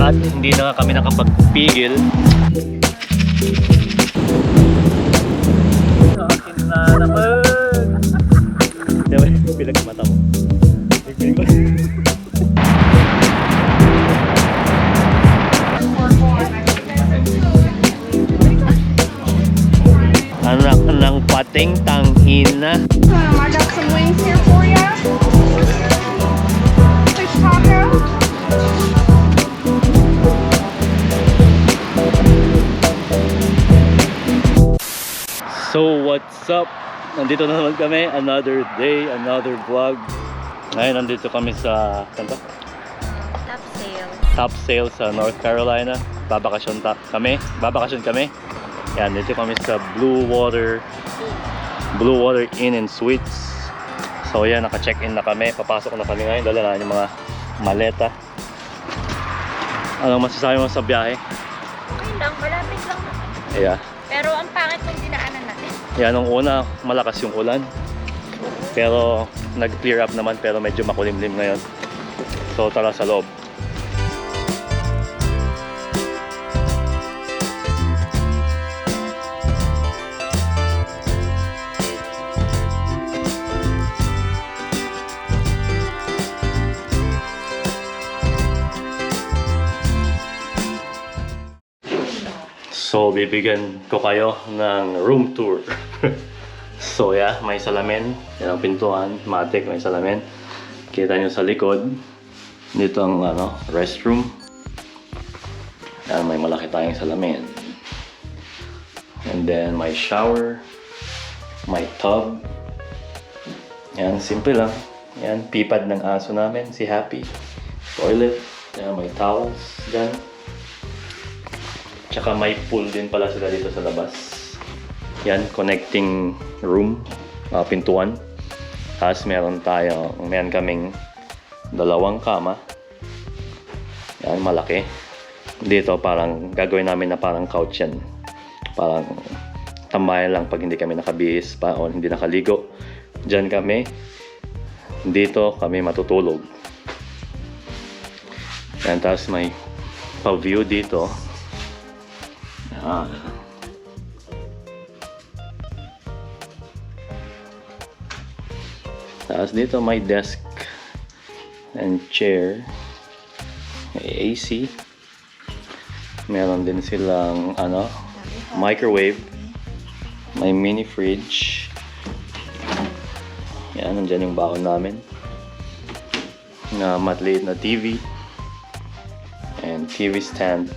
At hindi na nga kami nakapagpigil. Akin na naman. Diba, pinagmata mo. Anak ng pating tangina. I got some wings here for you. Fish taco. So what's up? Nandito na naman kami, another day, another vlog. Ngayon nandito kami sa Top sale. Top Sale sa North Carolina. Babakasyon kami. Yan, dito kami sa Blue Water Inn and Suites. So yan, naka-check-in na kami. Papasok na kami ngayon. Dala na yung mga maleta. Anong masasabi mo sa biyahe? Okay lang, malapit lang naman. Yeah. Pero ang pangit ng dinaanan natin. Yan, nung una, malakas yung ulan. Pero nag-clear up naman, pero medyo makulimlim ngayon. So tara sa loob. So, bibigyan ko kayo ng room tour. So, yeah, may salamin. Yan ang pintuan. Matik, may salamin. Kita nyo sa likod. Dito ang restroom. Yan, may malaki tayong salamin. And then, may shower. May tub. Yan, simple lang. Yan, pipad ng aso namin, si Happy. Toilet. Yan, may towels dyan. Tsaka may pool din pala sila dito sa labas. Yan, connecting room, pintuan. Tapos meron kaming dalawang kama. Yan, malaki. Dito parang gagawin namin na parang couch yan. Parang tambayan lang pag hindi kami nakabihis pa o hindi nakaligo. Diyan kami. Dito kami matutulog. Yan, tapos may pa-view dito. Tapos dito may desk and chair, may AC, meron din silang microwave, may mini fridge. Yan, nandyan yung baon namin na matliit na TV and TV stand.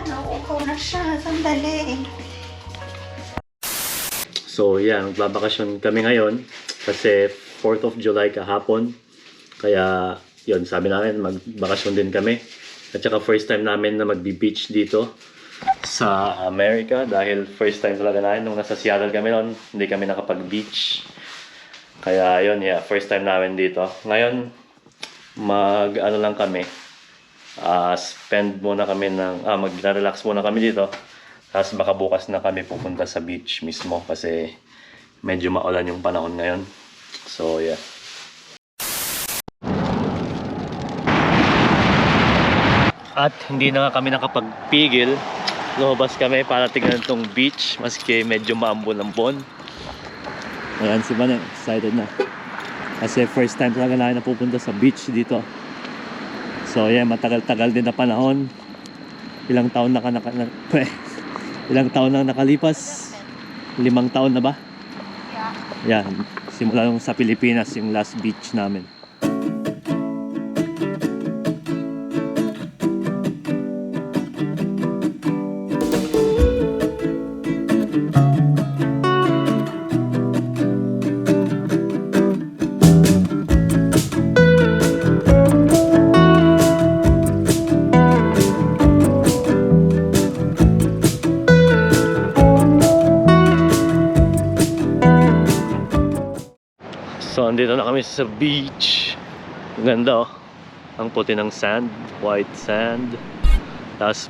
Nauukaw na siya. Sandali. So yan, magbabakasyon kami ngayon kasi 4th of July kahapon. Kaya yun, sabi namin magbakasyon din kami. At saka first time namin na magbi-beach dito sa America dahil first time talaga namin nung nasa Seattle kami noon, hindi kami nakapag-beach. Kaya yun, yeah, first time namin dito. Ngayon, lang kami. Spend muna kami mag-relax muna kami dito. Tapos baka bukas na kami pupunta sa beach mismo kasi medyo maulan yung panahon ngayon. So yeah. At hindi na nga kami nakapagpigil. Lumabas kami para tignan tong beach maski medyo maambon-ambon. Ayan si Maneng, excited na. Kasi first time talaga namin napupunta sa beach dito. So yeah, matagal-tagal din na panahon. Ilang taon na nakalipas? 5 taon na ba? Yeah. Simula nung sa Pilipinas yung last beach namin. So, andito na kami sa beach. Ganda oh. Ang puti ng sand, white sand. Tapos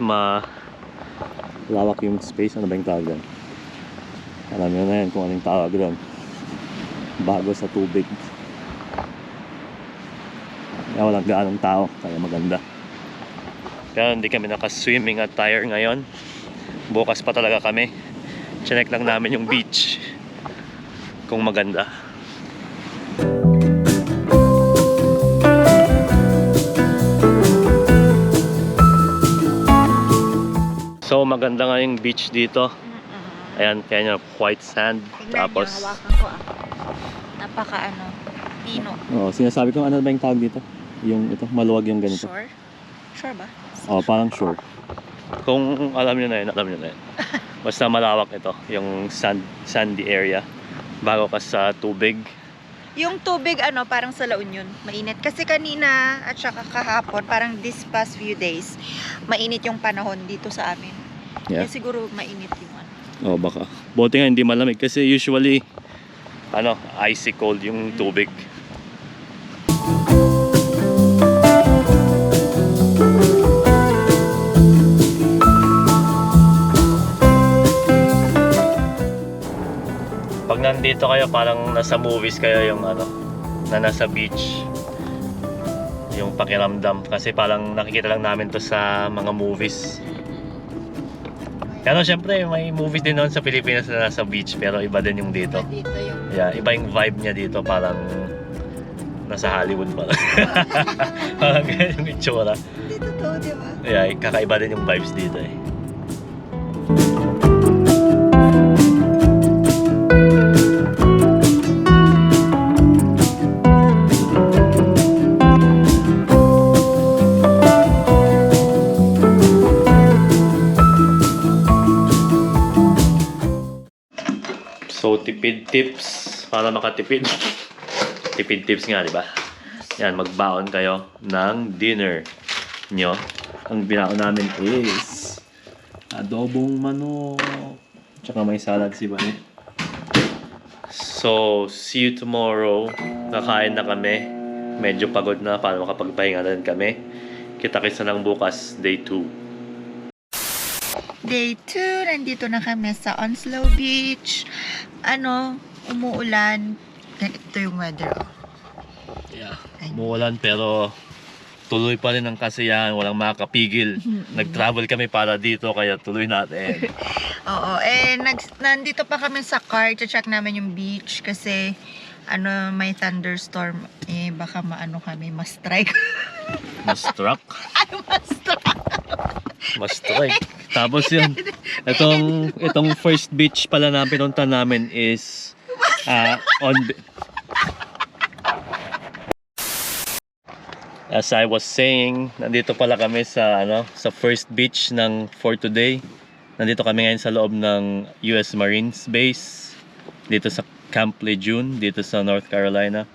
lawak yung space. Ano ba yung tawag doon? Alam nyo na yan kung anong tawag doon. Bago sa tubig. Kaya walang gaanong tao, kaya maganda. Kaya hindi kami naka-swimming attire ngayon. Bukas pa talaga kami. Chinek lang namin yung beach. Kung maganda. So maganda nga yung beach dito. Ayan, kaya nyo, white sand. Tingnan Tapos, nyo, hawakan ko napaka pino. sinasabi ko ano ba yung tawag dito? Yung ito, maluwag yung ganito. Sure? Sure ba? Parang sure. Kung alam nyo na yun, alam nyo na yun. Basta malawak ito, yung sandy area. Bago ka sa tubig. Yung tubig parang sa La Union, mainit. Kasi kanina at saka kahapon, parang this past few days, mainit yung panahon dito sa amin. Yeah. Kaya siguro mainit yung Baka. Buti nga hindi malamig kasi usually icy cold yung tubig. Pag nandito kayo parang nasa movies kayo yung na nasa beach. Yung pakiramdam kasi parang nakikita lang namin to sa mga movies. Pero syempre may movies din noon sa Pilipinas na nasa beach pero iba din yung dito. dito yung Yeah, iba yung vibe niya dito, parang nasa Hollywood parang. Parang ganyan yung itsura. dito to, di ba? Yeah, kakaiba din yung vibes dito eh. So, tipid tips para makatipid. Tipid tips nga, di ba? Yan, magbaon kayo ng dinner nyo. Ang binaon namin is adobong manok. Tsaka may salad si Bane. So, see you tomorrow. Nakain na kami. Medyo pagod na para makapagpahinga na rin kami. Kita-kits na lang bukas, day 2. Day 2, nandito na kami sa Onslow Beach. Umuulan. Ito yung weather. Yeah, umuulan pero tuloy pa rin ang kasiyahan. Walang makakapigil. Nag-travel kami para dito kaya tuloy natin. Oo, nandito pa kami sa car. Check namin yung beach kasi may thunderstorm. Baka kami, ma-strike. Ma-struck? Ay, ma-strike. Ma-strike. Tapos yun, itong first beach pala na pinunta namin is as I was saying, nandito pala kami sa sa first beach for today. Nandito kami ngayon sa loob ng US Marines Base dito sa Camp Lejeune dito sa North Carolina.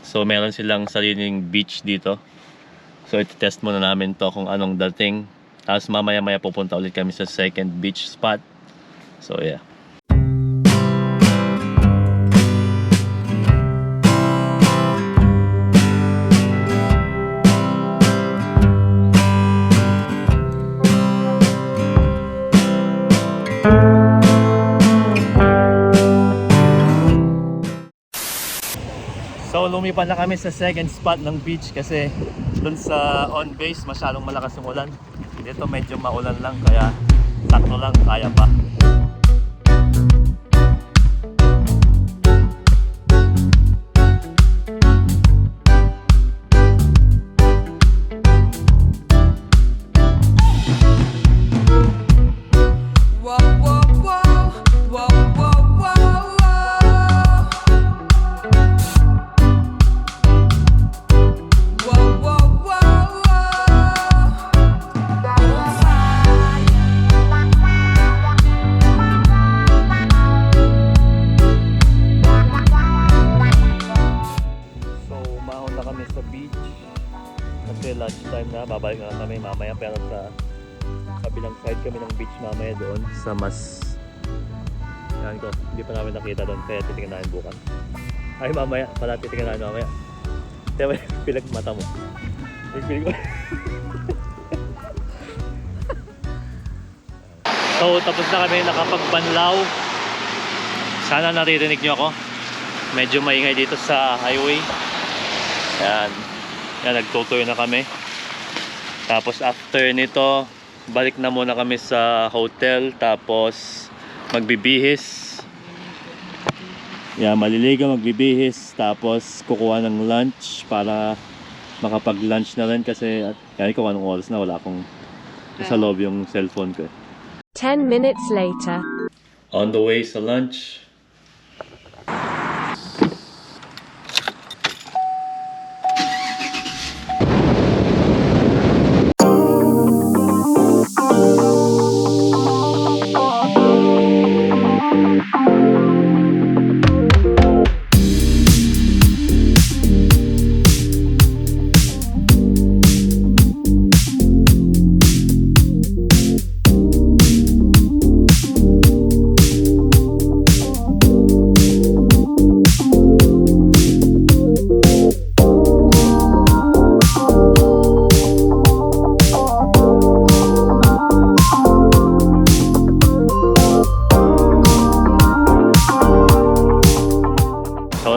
So meron silang sariling beach dito. So iti-test muna namin to kung anong dating. Tapos mamaya-maya pupunta ulit kami sa second beach spot. So yeah. So lumipat na kami sa second spot ng beach kasi dun sa on base masyadong malakas yung ulan. Dito medyo maulan lang kaya sakto lang, kaya pa. Lunchtime na, babalik na kami mamaya pero sa kabilang side kami ng beach mamaya doon sa mas yan ko, hindi pa namin nakita doon kaya titingnan namin bukas. Ay mamaya, pala titingnan namin mamaya. Diba, pilag mata mo. Pilag mo. So tapos na kami nakapagbanlaw. Sana naririnig nyo ako. Medyo maingay dito sa highway. Yan. Yan, nagtutuloy na kami. Tapos after nito, balik na muna kami sa hotel. Tapos magbibihis. Maliligo, magbibihis. Tapos kukuha ng lunch para makapag-lunch na rin kasi ko anong oras na wala akong sa loob yung cellphone ko. 10 minutes later. On the way sa lunch.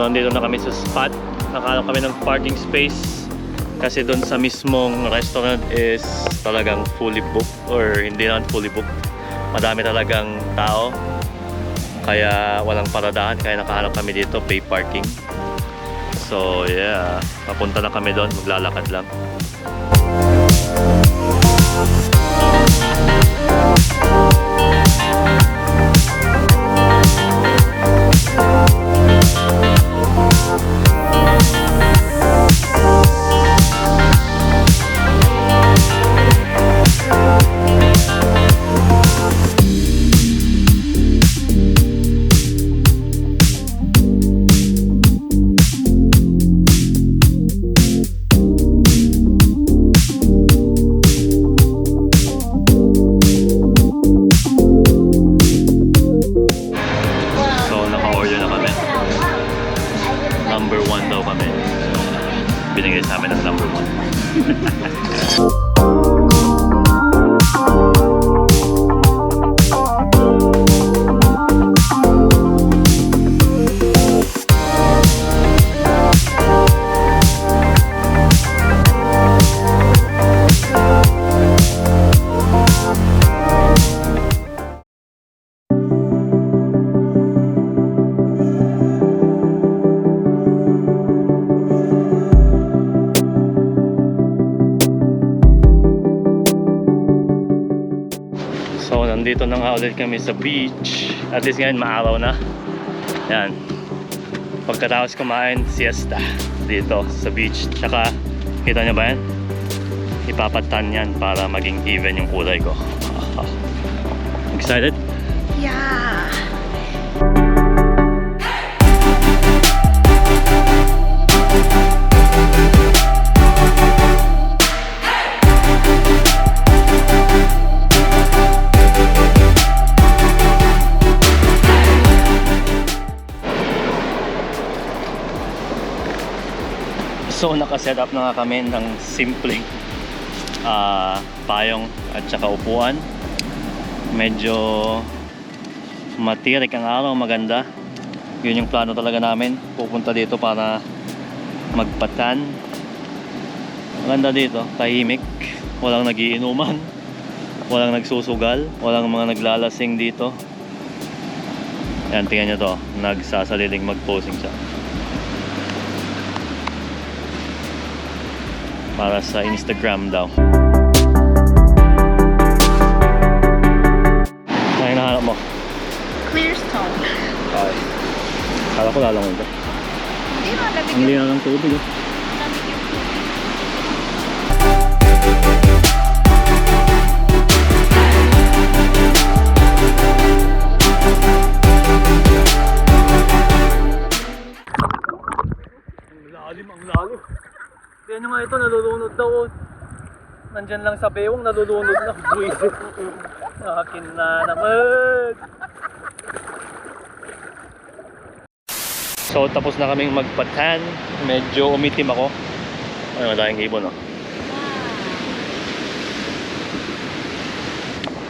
Nandito na kami sa spot. Nakahanap kami ng parking space kasi doon sa mismong restaurant is talagang fully booked, or hindi naman fully booked, madami talagang tao kaya walang paradahan, kaya nakahanap kami dito, pay parking. So yeah, papunta na kami doon, maglalakad lang. Number 1 daw kami. Binigay sa amin ng number 1. So nandito na nga ulit kami sa beach. At least ngayon maaraw na. Yan. Pagkatapos kumain, siesta dito sa beach. Tsaka kita nyo ba yan? Ipapatan yan para maging even yung kulay ko. Excited? Yeah. So nakaset up na nga kami ng simpleng payong at saka upuan. Medyo matirik ang araw, maganda. Yun yung plano talaga namin. Pupunta dito para magpatan. Maganda dito, tahimik. Walang nagiinuman. Walang nagsusugal. Walang mga naglalasing dito. Yan, tingnan nyo to. Nagsasaliling mag-posing siya. Para sa Instagram daw. Ano yung nahanap mo? Clear stone. Okay. Kala ko lalangon ka. Hindi na, lamig Ang linaw ng tubig. lamig yung tubig. Ang lalim. Kaya nyo nga ito, nalulunod daw. Nandyan lang sa bewang, nalulunod na. Buwisit. Akin na naman. So tapos na kaming magpatan. Medyo umitim ako. Ay, madahing ibon, oh.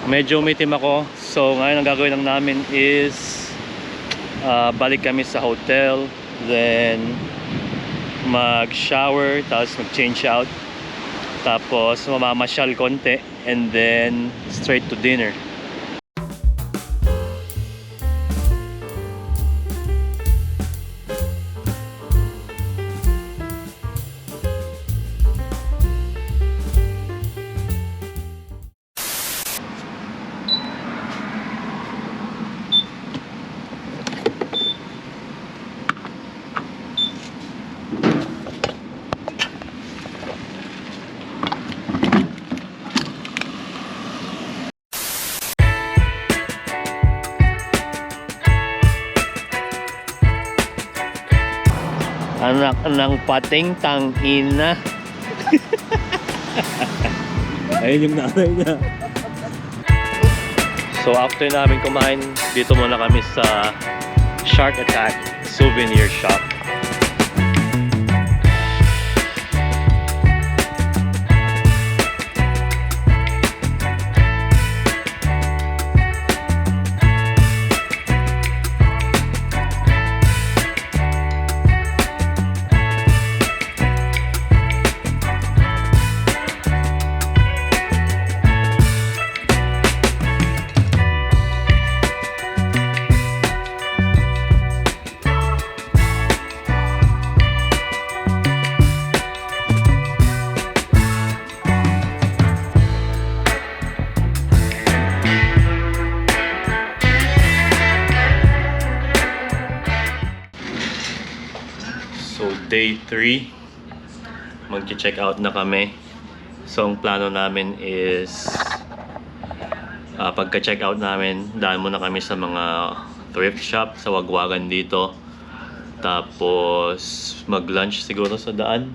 Medyo umitim ako. So ngayon ang gagawin lang namin is balik kami sa hotel. Then mag-shower, tapos mag-change out. Tapos mamamasyal konti and then straight to dinner. Anak ng pating tangina. Ayun yung nanay niya. So after namin kumain, dito muna kami sa Shark Attack Souvenir Shop. So day 3, magche-check out na kami. So ang plano namin is pagka-check out namin, daan muna kami sa mga thrift shop sa Wagwagan dito. Tapos mag-lunch siguro sa daan.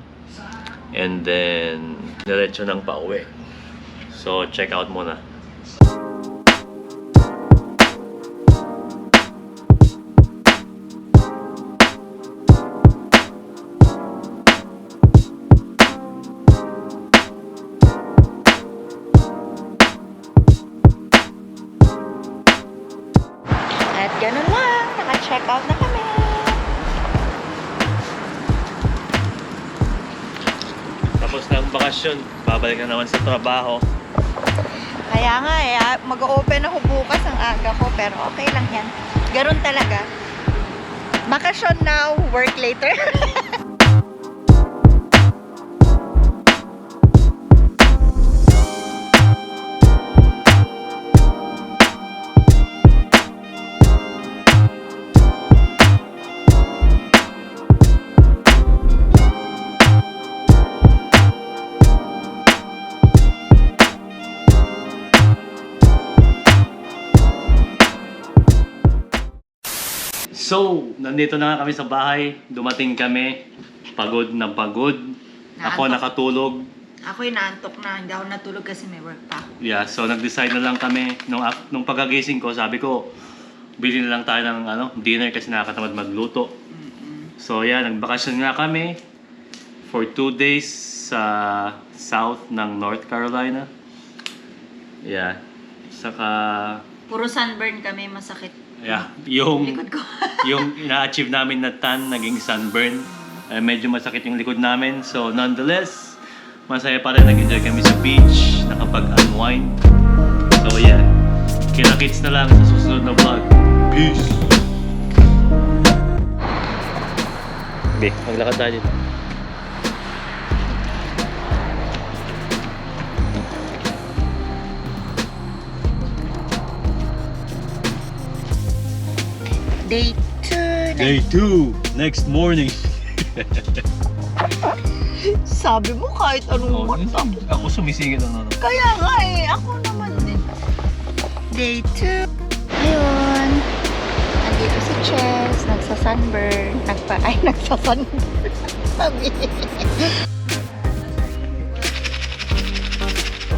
And then diretso nang pauwi. So check out muna. At ganun lang, naka-check out na kami. Tapos na ang bakasyon, babalik na naman sa trabaho. Kaya nga mag-open ako bukas ang aga ko, pero okay lang yan. Ganun talaga. Bakasyon now, work later. So, nandito na nga kami sa bahay. Dumating kami. Pagod na pagod. Ako nakatulog. Ako'y naantok na, hindi ako natulog kasi may work pa. Yeah, so nag-decide na lang kami. Nung pagkagising ko, sabi ko, bili na lang tayo ng dinner kasi nakakatamad magluto. So yeah, nagbakasyon nga kami for 2 days sa south ng North Carolina. Yeah. Saka Puro sunburn kami, masakit. yeah, yung Likod ko. yung ina-achieve namin na tan naging sunburn. Medyo masakit yung likod namin. So nonetheless, masaya pa rin, nag-enjoy kami sa beach, nakapag-unwind. So yeah, kita-kits na lang sa susunod na vlog. Peace! Be, maglakad tayo dito. Day 2. Day 2, next morning. Sabi mo kahit anong mata. Ako sumisingit na. Kaya nga ako naman din. Day 2. Ayun. Nandito si Chess, nagsa-sunburn. Nagsa-sunburn. Sabi.